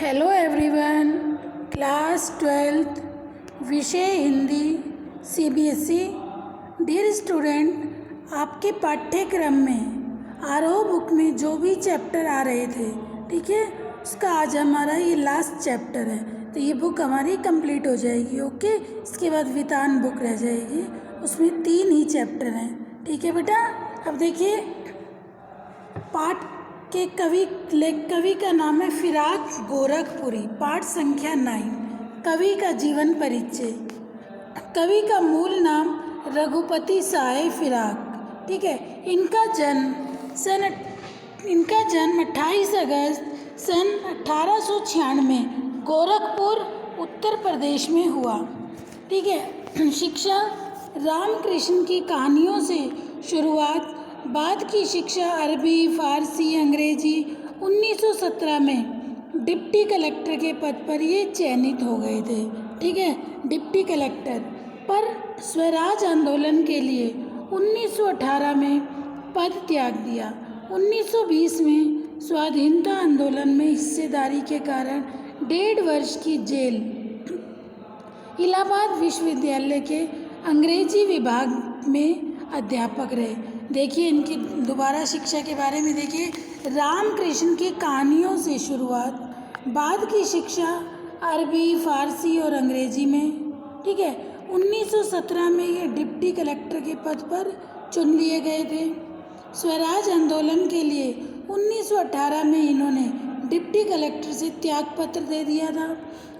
Hello everyone, class 12th विषय Hindi CBSE. Dear student, आपके पाठ्यक्रम में आरोह बुक में जो भी चैप्टर आ रहे थे, ठीक है, उसका आज हमारा ये लास्ट चैप्टर है। तो ये बुक हमारी कंप्लीट हो जाएगी। ओके, इसके बाद वितान बुक रह जाएगी, उसमें 3 ही चैप्टर हैं। ठीक है बेटा। अब देखिए, पाठ के कवि का नाम है फिराक गोरखपुरी। पाठ संख्या 9, कवि का जीवन परिचय। कवि का मूल नाम रघुपति साय फिराक, ठीक है। इनका जन्म 28 अगस्त सन 1896 गोरखपुर उत्तर प्रदेश में हुआ, ठीक है। शिक्षा रामकृष्ण की कहानियों से शुरुआत, बाद की शिक्षा अरबी, फारसी, अंग्रेजी। 1917 में डिप्टी कलेक्टर के पद पर ये चयनित हो गए थे, ठीक है, डिप्टी कलेक्टर। पर स्वराज आंदोलन के लिए 1918 में पद त्याग दिया। 1920 में स्वाधीनता आंदोलन में हिस्सेदारी के कारण 1.5 वर्ष की जेल। इलाहाबाद विश्वविद्यालय के अंग्रेजी विभाग में अध्यापक रहे। देखिए, इनकी दोबारा शिक्षा के बारे में देखिए। रामकृष्ण की कहानियों से शुरुआत, बाद की शिक्षा अरबी, फारसी और अंग्रेजी में, ठीक है। 1917 में ये डिप्टी कलेक्टर के पद पर चुन लिए गए थे। स्वराज आंदोलन के लिए 1918 में इन्होंने डिप्टी कलेक्टर से त्यागपत्र दे दिया था।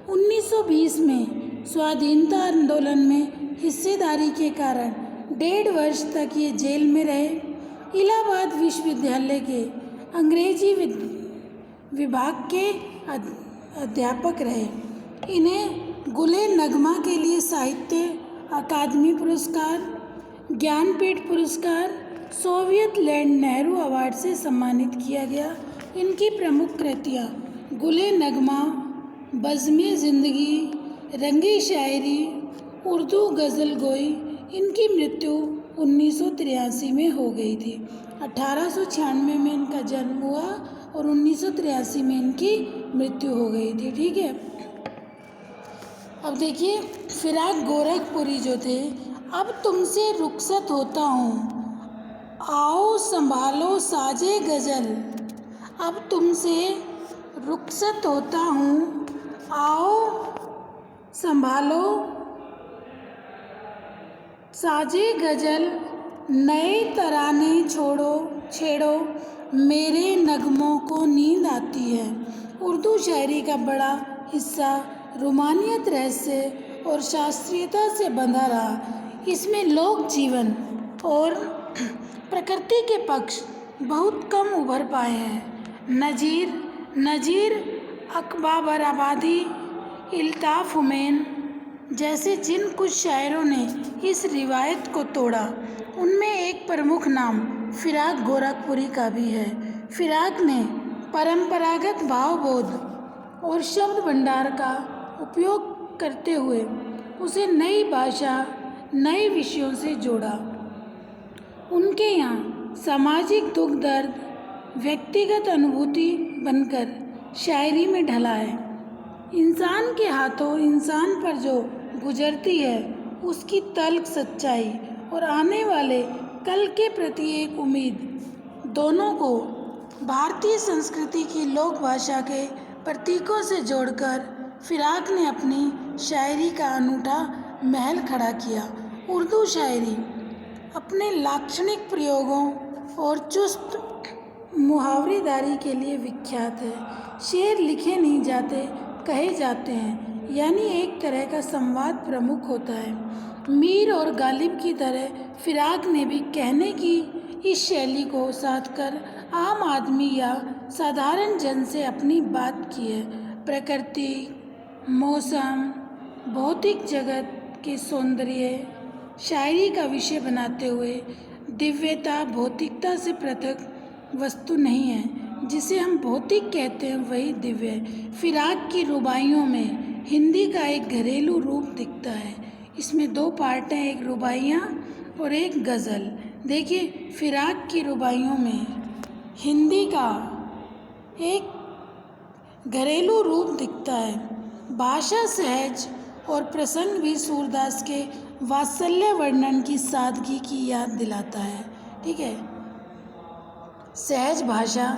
1920 में स्वाधीनता आंदोलन में हिस्सेदारी के कारण 1.5 वर्ष तक ये जेल में रहे। इलाहाबाद विश्वविद्यालय के अंग्रेजी विभाग के अध्यापक रहे। इन्हें गुले नगमा के लिए साहित्य अकादमी पुरस्कार, ज्ञानपीठ पुरस्कार, सोवियत लैंड नेहरू अवार्ड से सम्मानित किया गया। इनकी प्रमुख कृतियाँ गुले नगमा, बज़्म ज़िंदगी, रंगी शायरी, उर्दू गज़ल गोई। इनकी मृत्यु 1983 में हो गई थी। 1896 में इनका जन्म हुआ और 1983 में इनकी मृत्यु हो गई थी, ठीक है। अब देखिए, फिराक गोरखपुरी जो थे, अब तुमसे रुखसत होता हूँ, आओ संभालो साजे गज़ल। अब तुमसे रुखसत होता हूँ, आओ संभालो साजे गज़ल। नए तराने छेड़ो, मेरे नगमों को नींद आती है। उर्दू शायरी का बड़ा हिस्सा रोमानियत, रहस्य और शास्त्रीयता से बंधा रहा। इसमें लोक जीवन और प्रकृति के पक्ष बहुत कम उभर पाए हैं। नज़ीर अकबाबराबादी, इल्ताफ़ हुमैन जैसे जिन कुछ शायरों ने इस रिवायत को तोड़ा, उनमें एक प्रमुख नाम फिराक गोरखपुरी का भी है। फिराक ने परंपरागत भावबोध और शब्द भंडार का उपयोग करते हुए उसे नई भाषा, नए विषयों से जोड़ा। उनके यहाँ सामाजिक दुख दर्द व्यक्तिगत अनुभूति बनकर शायरी में ढला है। इंसान के हाथों इंसान पर जो गुजरती है, उसकी तल्ख सच्चाई और आने वाले कल के प्रति एक उम्मीद, दोनों को भारतीय संस्कृति की लोक भाषा के प्रतीकों से जोड़कर फिराक ने अपनी शायरी का अनूठा महल खड़ा किया। उर्दू शायरी अपने लाक्षणिक प्रयोगों और चुस्त मुहावरेदारी के लिए विख्यात है। शेर लिखे नहीं जाते, कहे जाते हैं, यानी एक तरह का संवाद प्रमुख होता है। मीर और गालिब की तरह फिराक ने भी कहने की इस शैली को साध कर आम आदमी या साधारण जन से अपनी बात की है। प्रकृति, मौसम, भौतिक जगत के सौंदर्य शायरी का विषय बनाते हुए दिव्यता भौतिकता से पृथक वस्तु नहीं है। जिसे हम भौतिक कहते हैं वही दिव्य है। फिराक की रुबाइयों में हिंदी का एक घरेलू रूप दिखता है। इसमें 2 पार्ट हैं, एक रुबाइयाँ और एक गज़ल। देखिए, फिराक की रुबाइयों में हिंदी का एक घरेलू रूप दिखता है। भाषा सहज और प्रसंग भी सूरदास के वात्सल्य वर्णन की सादगी की याद दिलाता है। ठीक है, सहज भाषा।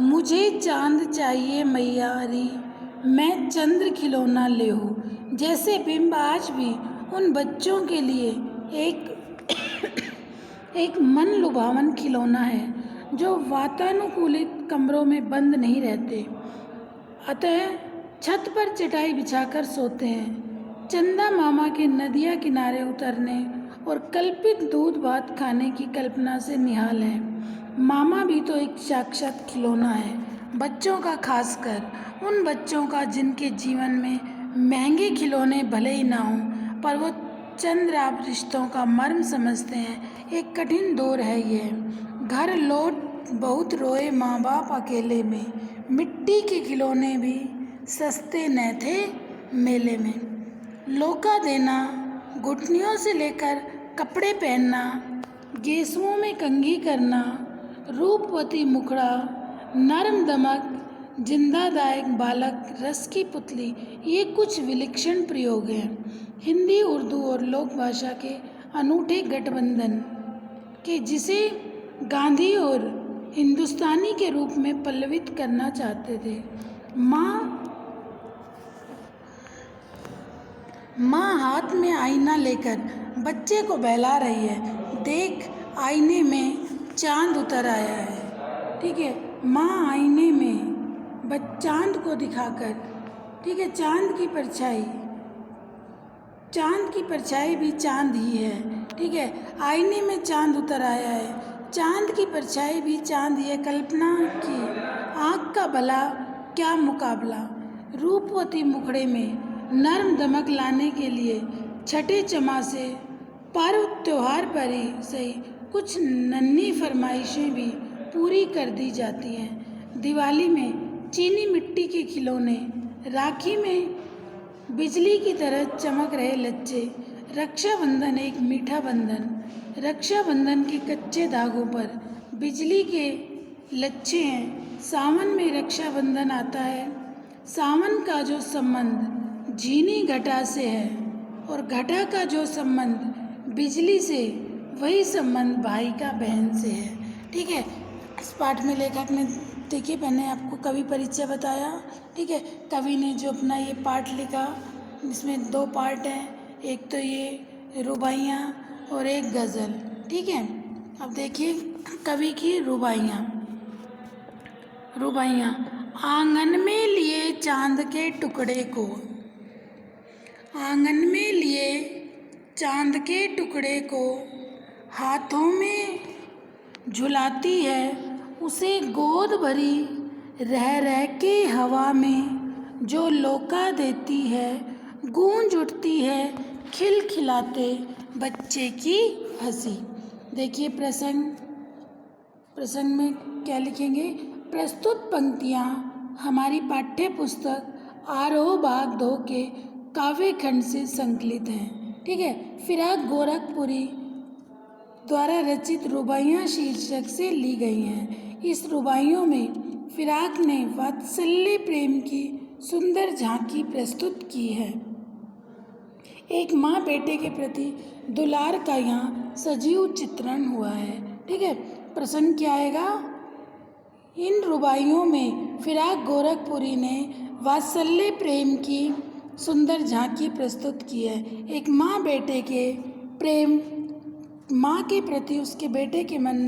मुझे चांद चाहिए मैया री, मैं चंद्र खिलौना ले हो। जैसे बिंब आज भी उन बच्चों के लिए एक मन लुभावन खिलौना है जो वातानुकूलित कमरों में बंद नहीं रहते, अतः छत पर चटाई बिछाकर सोते हैं। चंदा मामा के नदिया किनारे उतरने और कल्पित दूध भात खाने की कल्पना से निहाल है। मामा भी तो एक साक्षात खिलौना है, बच्चों का, खासकर उन बच्चों का जिनके जीवन में महंगे खिलौने भले ही ना हों, पर वो चंद आप रिश्तों का मर्म समझते हैं। एक कठिन दौर है ये। घर लौट बहुत रोए माँ बाप अकेले में, मिट्टी के खिलौने भी सस्ते न थे मेले में। लोका देना, घुटनियों से लेकर कपड़े पहनना, गेसुओं में कंघी करना, रूपवती मुखड़ा, नरम दमक, जिंदादायक बालक, रस की पुतली, ये कुछ विलक्षण प्रयोग हैं हिंदी, उर्दू और लोक भाषा के अनूठे गठबंधन के, जिसे गांधी और हिंदुस्तानी के रूप में पल्लवित करना चाहते थे। माँ हाथ में आईना लेकर बच्चे को बहला रही है। देख, आईने में चांद उतर आया है। ठीक है, माँ आईने में चांद को दिखाकर, ठीक है, चांद की परछाई भी चांद ही है। ठीक है, आईने में चांद उतर आया है, चांद की परछाई भी चांद ही है। कल्पना की आँख का भला क्या मुकाबला। रूपवती मुखड़े में नर्म दमक लाने के लिए छठे चमा से पर्व त्योहार पर ही सही कुछ नन्ही फरमाइशें भी पूरी कर दी जाती हैं। दिवाली में चीनी मिट्टी के खिलौने, राखी में बिजली की तरह चमक रहे लच्छे, रक्षाबंधन एक मीठा बंधन, रक्षाबंधन के कच्चे धागों पर बिजली के लच्छे हैं। सावन में रक्षाबंधन आता है। सावन का जो संबंध झीनी घटा से है और घटा का जो संबंध बिजली से, वही संबंध भाई का बहन से है। ठीक है, इस पाठ में लेखक ने, देखिए मैंने आपको कवि परिचय बताया। ठीक है, कवि ने जो अपना ये पाठ लिखा, इसमें 2 पार्ट हैं, एक तो ये रुबाइयाँ और एक गज़ल। ठीक है, अब देखिए कवि की रुबाइयाँ। आंगन में लिए चांद के टुकड़े को, आंगन में लिए चांद के टुकड़े को, हाथों में झुलाती है उसे गोद भरी, रह रह के हवा में जो लोका देती है, गूंज उठती है खिलखिलाते बच्चे की हंसी। देखिए प्रसंग में क्या लिखेंगे। प्रस्तुत पंक्तियाँ हमारी पाठ्य पुस्तक आरोह भाग 2 के काव्य खंड से संकलित हैं। ठीक है, फिराक गोरखपुरी द्वारा रचित रुबाइयाँ शीर्षक से ली गई हैं। इस रुबाइयों में फिराक ने वात्सल्य प्रेम की सुंदर झांकी प्रस्तुत की है। एक माँ बेटे के प्रति दुलार का यहाँ सजीव चित्रण हुआ है। ठीक है, प्रसंग क्या आएगा। इन रुबाइयों में फिराक गोरखपुरी ने वात्सल्य प्रेम की सुंदर झांकी प्रस्तुत की है। एक माँ बेटे के प्रेम, माँ के प्रति उसके बेटे के मन,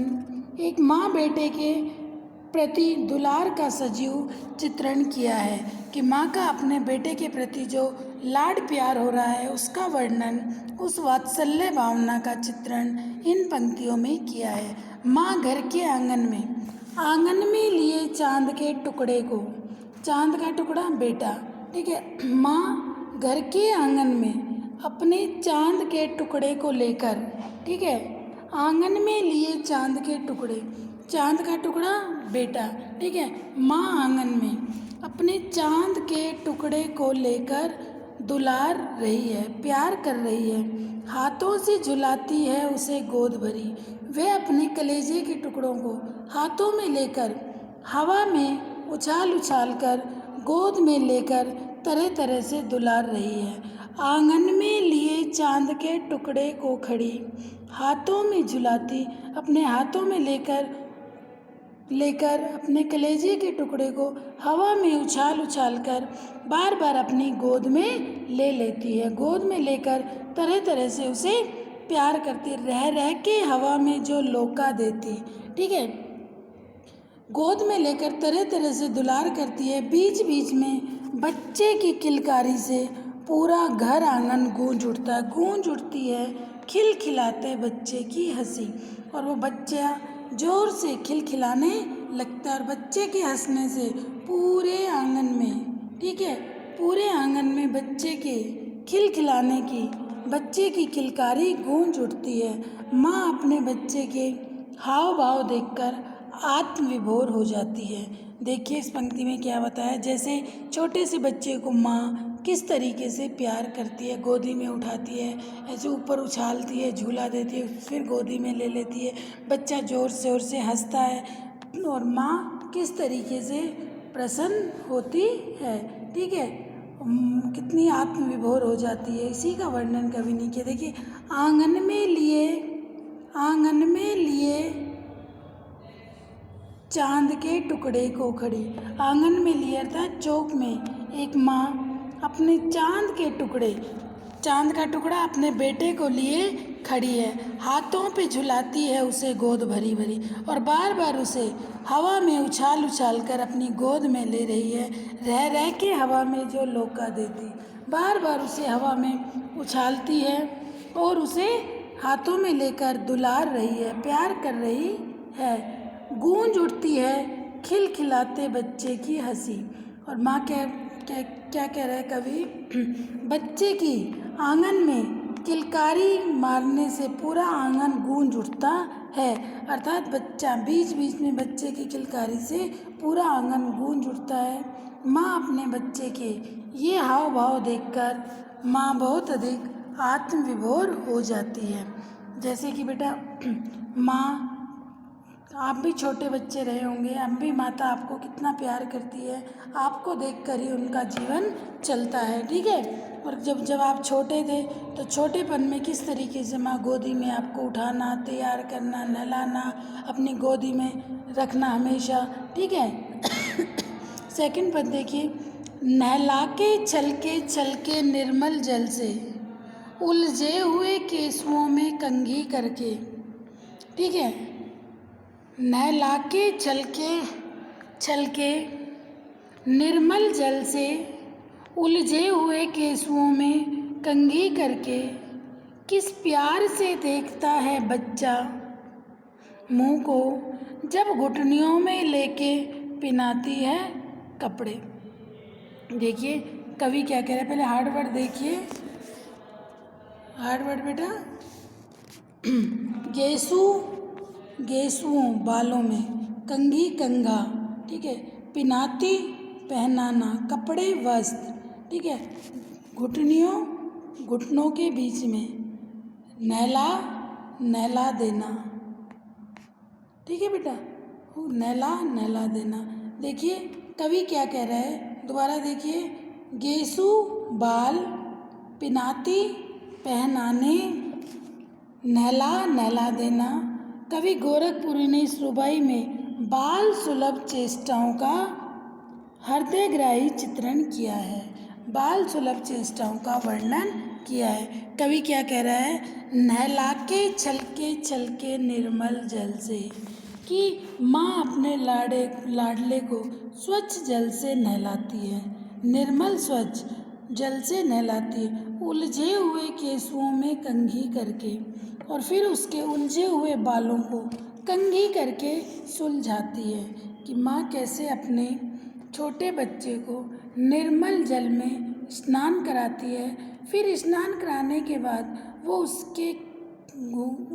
एक माँ बेटे के प्रति दुलार का सजीव चित्रण किया है कि माँ का अपने बेटे के प्रति जो लाड प्यार हो रहा है, उसका वर्णन, उस वात्सल्य भावना का चित्रण इन पंक्तियों में किया है। माँ घर के आंगन में लिए चांद के टुकड़े को, चांद का टुकड़ा बेटा। ठीक है, माँ घर के आंगन में अपने चांद के टुकड़े को लेकर, ठीक है, आंगन में लिए चांद के टुकड़े, चांद का टुकड़ा बेटा। ठीक है, माँ आंगन में अपने चांद के टुकड़े को लेकर दुलार रही है, प्यार कर रही है, हाथों से झुलाती है उसे गोद भरी। वह अपने कलेजे के टुकड़ों को हाथों में लेकर हवा में उछाल उछाल कर गोद में लेकर तरह तरह से दुलार रही है। आंगन में लिए चांद के टुकड़े को खड़ी, हाथों में झुलाती, अपने हाथों में लेकर अपने कलेजे के टुकड़े को हवा में उछाल उछाल कर बार बार अपनी गोद में ले लेती है। गोद में लेकर तरह तरह से उसे प्यार करती, रह रह के हवा में जो लौका देती। ठीक है, गोद में लेकर तरह तरह से दुलार करती है। बीच बीच में बच्चे की किलकारी से पूरा घर आंगन गूंज उठता है, गूंज उठती है खिलखिलाते बच्चे की हंसी। और वो बच्चा जोर से खिलखिलाने लगता है और बच्चे के हंसने से पूरे आंगन में, ठीक है, पूरे आंगन में बच्चे के खिलखिलाने की, बच्चे की किलकारी गूंज उठती है। माँ अपने बच्चे के हाव भाव देखकर आत्मविभोर हो जाती है। देखिए इस पंक्ति में क्या बताया, जैसे छोटे से बच्चे को माँ किस तरीके से प्यार करती है, गोदी में उठाती है, ऐसे ऊपर उछालती है, झूला देती है, फिर गोदी में ले लेती है। बच्चा ज़ोर ज़ोर से हंसता है और माँ किस तरीके से प्रसन्न होती है। ठीक है, कितनी आत्मविभोर हो जाती है, इसी का वर्णन कवि ने किया। देखिए, आंगन में लिए चांद के टुकड़े को खड़ी। आंगन में लिए अर्थात चौक में एक माँ अपने चांद का टुकड़ा अपने बेटे को लिए खड़ी है, हाथों पे झुलाती है उसे गोद भरी भरी और बार बार उसे हवा में उछाल उछाल कर अपनी गोद में ले रही है। रह रह के हवा में जो लौका देती, बार बार उसे हवा में उछालती है और उसे हाथों में लेकर दुलार रही है, प्यार कर रही है। गूंज उठती है खिलखिलाते बच्चे की हंसी। और माँ क्या कह रहा है कवि, बच्चे की आंगन में किलकारी मारने से पूरा आंगन गूंज उठता है, अर्थात बच्चा बीच बीच में बच्चे की किलकारी से पूरा आंगन गूंज उठता है। माँ अपने बच्चे के ये हाव भाव देखकर माँ बहुत अधिक आत्मविभोर हो जाती है। जैसे कि बेटा माँ, आप भी छोटे बच्चे रहे होंगे, अब भी माता आपको कितना प्यार करती है, आपको देखकर ही उनका जीवन चलता है। ठीक है, और जब आप छोटे थे तो छोटेपन में किस तरीके से माँ गोदी में आपको उठाना, तैयार करना, नहलाना, अपनी गोदी में रखना हमेशा। ठीक है, सेकंड पद देखिए, नहला के छलके निर्मल जल से, उलझे हुए केसुओं में कंघी करके। ठीक है, नहला के छलके निर्मल जल से, उलझे हुए केसुओं में कंघी करके, किस प्यार से देखता है बच्चा मुँह को, जब घुटनियों में लेके पिनाती है कपड़े। देखिए कवि क्या कह रहा है, पहले हार्ड वर्ड देखिए, हार्ड वर्ड बेटा, गेसुओं बालों में, कंघी कंघा, ठीक है, पिनाती पहनाना, कपड़े वस्त्र, ठीक है, घुटनों के बीच में, नहला देना। ठीक है बेटा, नहला देना। देखिए कवि क्या कह रहा है, दोबारा देखिए, गेसु बाल, पिनाती पहनाने, नहला देना। कवि गोरखपुरी ने इस रुबाई में बाल सुलभ चेष्टाओं का हृदयग्राही चित्रण किया है, बाल सुलभ चेष्टाओं का वर्णन किया है। कवि क्या कह रहा है, नहला के छलके निर्मल जल से, कि माँ अपने लाडले को स्वच्छ जल से नहलाती है, निर्मल स्वच्छ जल से नहलाती है, उलझे हुए केसुओं में कंघी करके, और फिर उसके उलझे हुए बालों को कंघी करके सुलझाती है। कि माँ कैसे अपने छोटे बच्चे को निर्मल जल में स्नान कराती है, फिर स्नान कराने के बाद वो उसके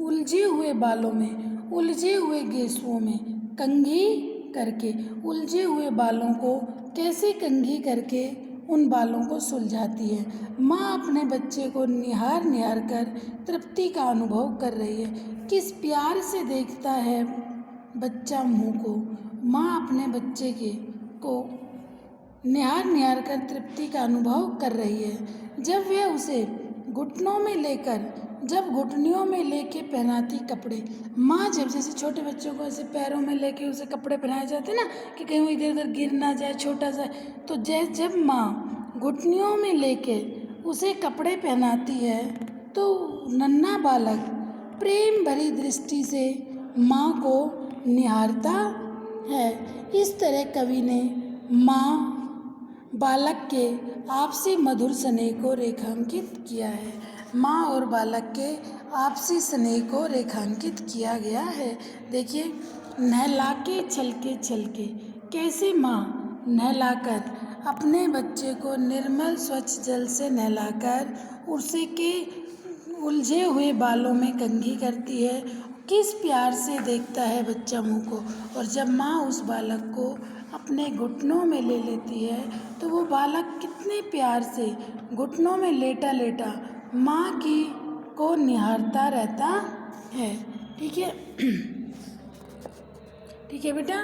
उलझे हुए बालों में, उलझे हुए गेसुओं में कंघी करके, उलझे हुए बालों को कैसे कंघी करके उन बालों को सुलझाती है। माँ अपने बच्चे को निहार कर तृप्ति का अनुभव कर रही है। किस प्यार से देखता है बच्चा मुँह को, माँ अपने बच्चे को निहार निहार कर तृप्ति का अनुभव कर रही है। जब वह उसे घुटनियों में लेके पहनाती कपड़े, माँ जब जैसे छोटे बच्चों को ऐसे पैरों में लेके उसे कपड़े पहनाए जाते हैं ना कि कहीं वो इधर उधर गिर ना जाए, छोटा सा, तो जब माँ घुटनियों में लेके उसे कपड़े पहनाती है तो नन्हा बालक प्रेम भरी दृष्टि से माँ को निहारता है। इस तरह कवि ने माँ बालक के आपसी मधुर स्नेह को रेखांकित किया है। माँ और बालक के आपसी स्नेह को रेखांकित किया गया है। देखिए, नहलाके छलके छलके, कैसे माँ नहलाकर अपने बच्चे को निर्मल स्वच्छ जल से नहलाकर उसे के उलझे हुए बालों में कंघी करती है। किस प्यार से देखता है बच्चा मुँह को, और जब माँ उस बालक को अपने घुटनों में ले लेती है तो वो बालक कितने प्यार से घुटनों में लेटा लेटा माँ की को निहारता रहता है। ठीक है, ठीक है बेटा।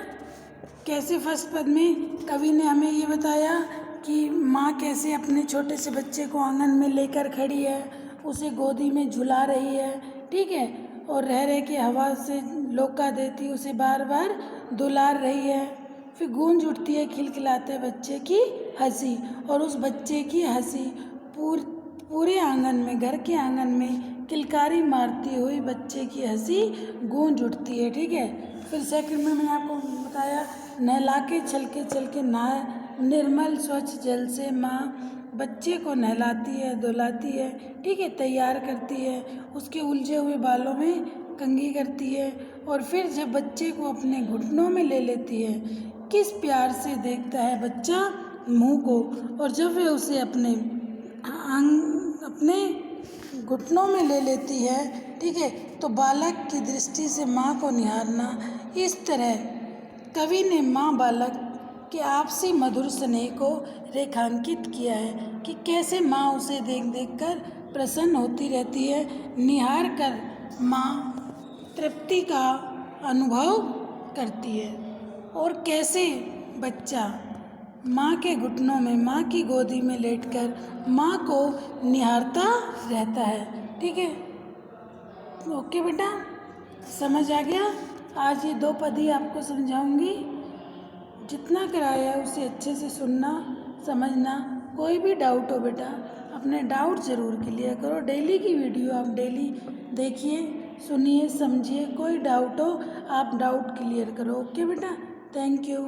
कैसे फर्स्ट पद में कवि ने हमें ये बताया कि माँ कैसे अपने छोटे से बच्चे को आंगन में लेकर खड़ी है, उसे गोदी में झुला रही है, ठीक है, और रह रह के हवा से लोका देती उसे बार बार दुलार रही है। फिर गूंज उठती है खिलखिलाते बच्चे की हंसी, और उस बच्चे की हंसी पूरे आंगन में, घर के आंगन में किलकारी मारती हुई बच्चे की हंसी गूंज उठती है। ठीक है, फिर सेकंड में मैंने आपको बताया, नहलाके छलके छलके निर्मल स्वच्छ जल से माँ बच्चे को नहलाती है, धुलाती है, ठीक है, तैयार करती है, उसके उलझे हुए बालों में कंघी करती है, और फिर जब बच्चे को अपने घुटनों में ले लेती है, किस प्यार से देखता है बच्चा मुँह को, और जब वे उसे अपने घुटनों में ले लेती है, ठीक है, तो बालक की दृष्टि से माँ को निहारना। इस तरह कवि ने माँ बालक के आपसी मधुर स्नेह को रेखांकित किया है कि कैसे माँ उसे देख देख कर प्रसन्न होती रहती है, निहार कर माँ तृप्ति का अनुभव करती है, और कैसे बच्चा माँ के घुटनों में, माँ की गोदी में लेटकर माँ को निहारता रहता है। ठीक है, ओके बेटा, समझ आ गया। आज ये 2 पद ही आपको समझाऊंगी, जितना कराया है उसे अच्छे से सुनना समझना। कोई भी डाउट हो बेटा, अपने डाउट ज़रूर क्लियर करो। डेली की वीडियो आप डेली देखिए, सुनिए, समझिए। कोई डाउट हो आप डाउट क्लियर करो। ओके बेटा, थैंक यू।